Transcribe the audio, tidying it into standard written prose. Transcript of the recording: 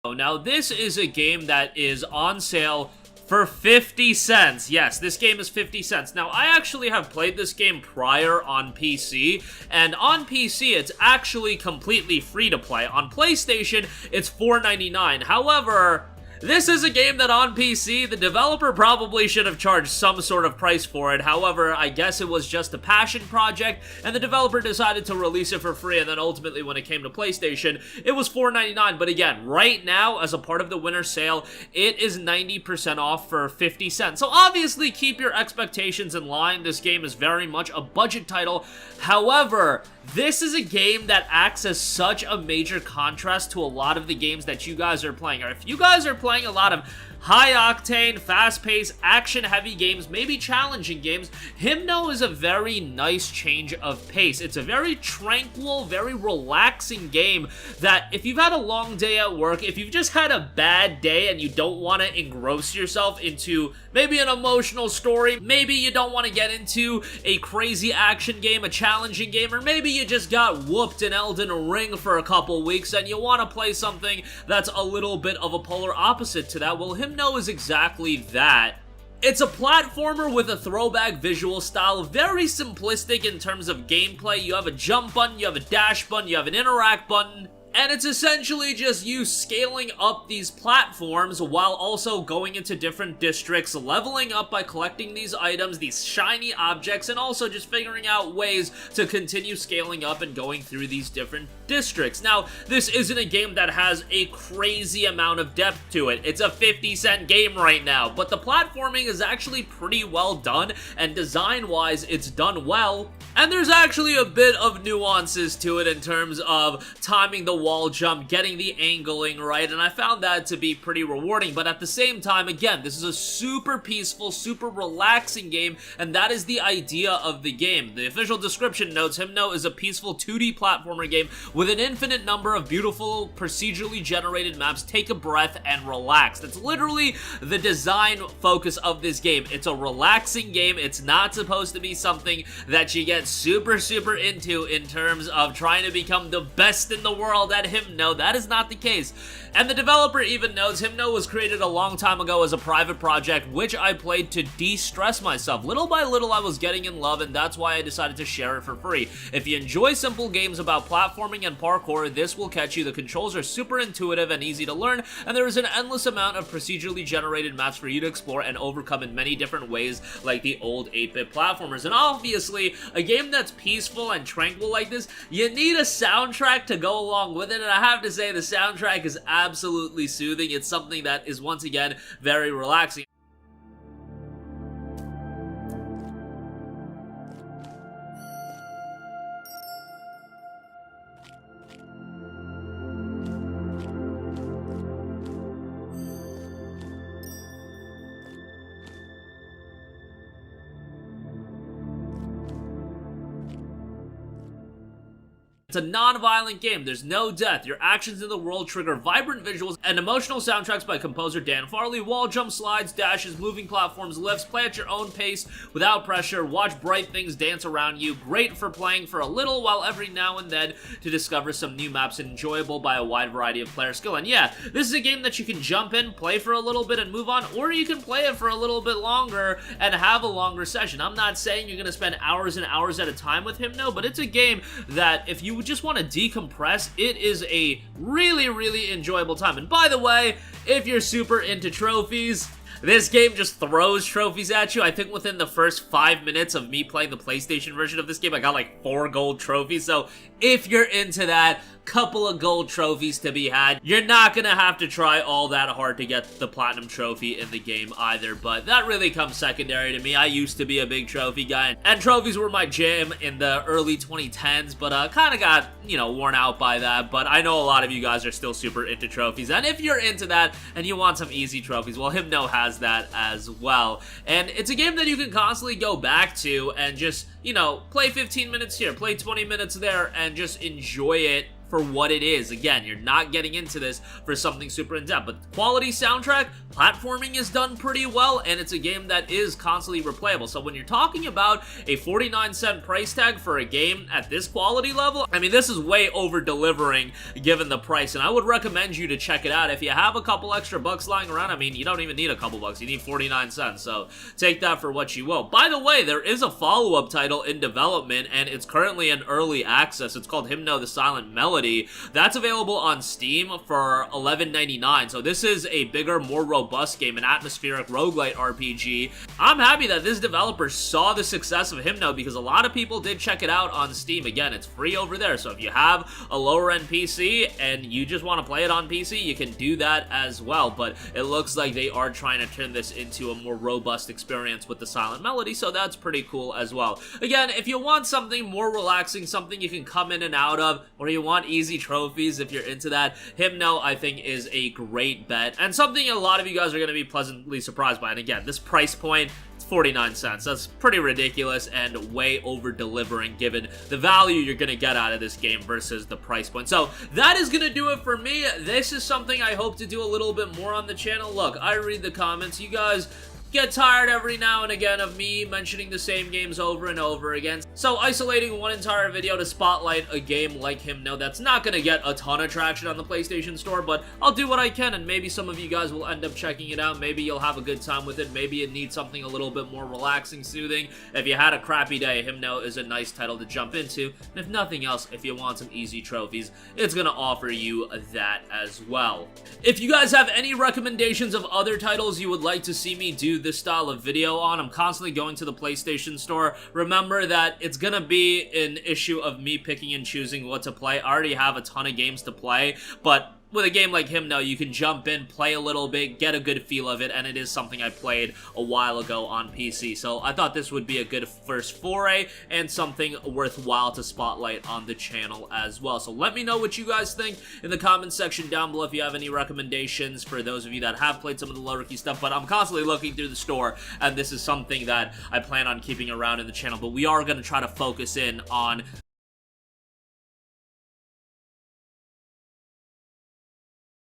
Now, this is a game that is on sale for 50 cents. Yes, this game is 50 cents. Now, I actually have played this game prior on PC, and on PC, it's actually completely free to play. On PlayStation, it's $4.99. However, this is a game that on PC, the developer probably should have charged some sort of price for it. However, I guess it was just a passion project, and the developer decided to release it for free, and then ultimately when it came to PlayStation, it was $4.99. But again, right now, as a part of the winter sale, it is 90% off for 50 cents. So obviously, keep your expectations in line. This game is very much a budget title. However, this is a game that acts as such a major contrast to a lot of the games that you guys are playing. Or if you guys are playing a lot of high-octane, fast-paced, action-heavy games, maybe challenging games, Hymno is a very nice change of pace. It's a very tranquil, very relaxing game that if you've had a long day at work, if you've just had a bad day and you don't want to engross yourself into maybe an emotional story, maybe you don't want to get into a crazy action game, a challenging game, or maybe you just got whooped in Elden Ring for a couple weeks and you want to play something that's a little bit of a polar opposite to that, well, Hymno is exactly that. It's a platformer with a throwback visual style, very simplistic in terms of gameplay. You have a jump button, you have a dash button, you have an interact button, and it's essentially just you scaling up these platforms while also going into different districts, leveling up by collecting these items, these shiny objects, and also just figuring out ways to continue scaling up and going through these different districts. Now, this isn't a game that has a crazy amount of depth to it. It's a 50-cent game right now, but the platforming is actually pretty well done, and design-wise, it's done well. And there's actually a bit of nuances to it in terms of timing the wall jump, getting the angling right, and I found that to be pretty rewarding. But at the same time, again, this is a super peaceful, super relaxing game, and that is the idea of the game. The official description notes Hymno is a peaceful 2D platformer game with an infinite number of beautiful, procedurally generated maps. Take a breath and relax. That's literally the design focus of this game. It's a relaxing game. It's not supposed to be something that you get super into in terms of trying to become the best in the world at Hymno. That is not the case. And the developer even knows Hymno was created a long time ago as a private project, which I played to de-stress myself. Little by little, I was getting in love, and that's why I decided to share it for free. If you enjoy simple games about platforming and parkour, this will catch you. The controls are super intuitive and easy to learn, and there is an endless amount of procedurally generated maps for you to explore and overcome in many different ways, like the old 8-bit platformers. And obviously, a game that's peaceful and tranquil like this, you need a soundtrack to go along with it, and I have to say the soundtrack is absolutely soothing. It's something that is, once again, very relaxing. It's a non-violent game. There's no death. Your actions in the world trigger vibrant visuals and emotional soundtracks by composer Dan Farley. Wall jump, slides, dashes, moving platforms, lifts. Play at your own pace without pressure. Watch bright things dance around you. Great for playing for a little while every now and then to discover some new maps, and enjoyable by a wide variety of player skill. And yeah, this is a game that you can jump in, play for a little bit and move on, or you can play it for a little bit longer and have a longer session. I'm not saying you're going to spend hours and hours at a time with Hymno, but it's a game that if you just want to decompress, it is a really enjoyable time. And by the way, if you're super into trophies, this game just throws trophies at you. I think within the first 5 minutes of me playing the PlayStation version of this game, I got like 4 gold trophies. So if you're into that, couple of gold trophies to be had. You're not gonna have to try all that hard to get the platinum trophy in the game either, but that really comes secondary to me. I used to be a big trophy guy, and trophies were my jam in the early 2010s, but kind of got, you know, worn out by that. But I know a lot of you guys are still super into trophies, and if you're into that and you want some easy trophies, well, Hymno has that as well. And it's a game that you can constantly go back to and just, you know, play 15 minutes here, play 20 minutes there, and just enjoy it for what it is. Again, you're not getting into this for something super in-depth, but quality soundtrack, platforming is done pretty well, and it's a game that is constantly replayable. So when you're talking about a 49-cent price tag for a game at this quality level, I mean, this is way over-delivering given the price, and I would recommend you to check it out. If you have a couple extra bucks lying around, I mean, you don't even need a couple bucks, you need 49 cents, so take that for what you will. By the way, there is a follow-up title in development, and it's currently in early access. It's called Hymno the Silent Melody. That's available on Steam for $11.99, so this is a bigger, more robust game, an atmospheric roguelite RPG. I'm happy that this developer saw the success of Hymno because a lot of people did check it out on Steam. Again, it's free over there, so if you have a lower-end PC and you just want to play it on PC, you can do that as well, but it looks like they are trying to turn this into a more robust experience with the Silent Melody, so that's pretty cool as well. Again, if you want something more relaxing, something you can come in and out of, or you want easy trophies if you're into that, Hymno, I think, is a great bet, and something a lot of you guys are going to be pleasantly surprised by. And again, this price point, it's 49 cents. That's pretty ridiculous and way over-delivering given the value you're going to get out of this game versus the price point. So that is going to do it for me. This is something I hope to do a little bit more on the channel. Look, I read the comments. You guys get tired every now and again of me mentioning the same games over and over again. So isolating one entire video to spotlight a game like Hymno that's not going to get a ton of traction on the PlayStation Store, but I'll do what I can, and maybe some of you guys will end up checking it out. Maybe you'll have a good time with it. Maybe you need something a little bit more relaxing, soothing. If you had a crappy day, Hymno is a nice title to jump into. And if nothing else, if you want some easy trophies, it's going to offer you that as well. If you guys have any recommendations of other titles you would like to see me do this style of video on, I'm constantly going to the PlayStation Store. Remember that it's gonna be an issue of me picking and choosing what to play. I already have a ton of games to play, but with a game like Hymno, you can jump in, play a little bit, get a good feel of it, and it is something I played a while ago on PC. So I thought this would be a good first foray and something worthwhile to spotlight on the channel as well. So let me know what you guys think in the comments section down below if you have any recommendations for those of you that have played some of the lower key stuff. But I'm constantly looking through the store, and this is something that I plan on keeping around in the channel. But we are going to try to focus in on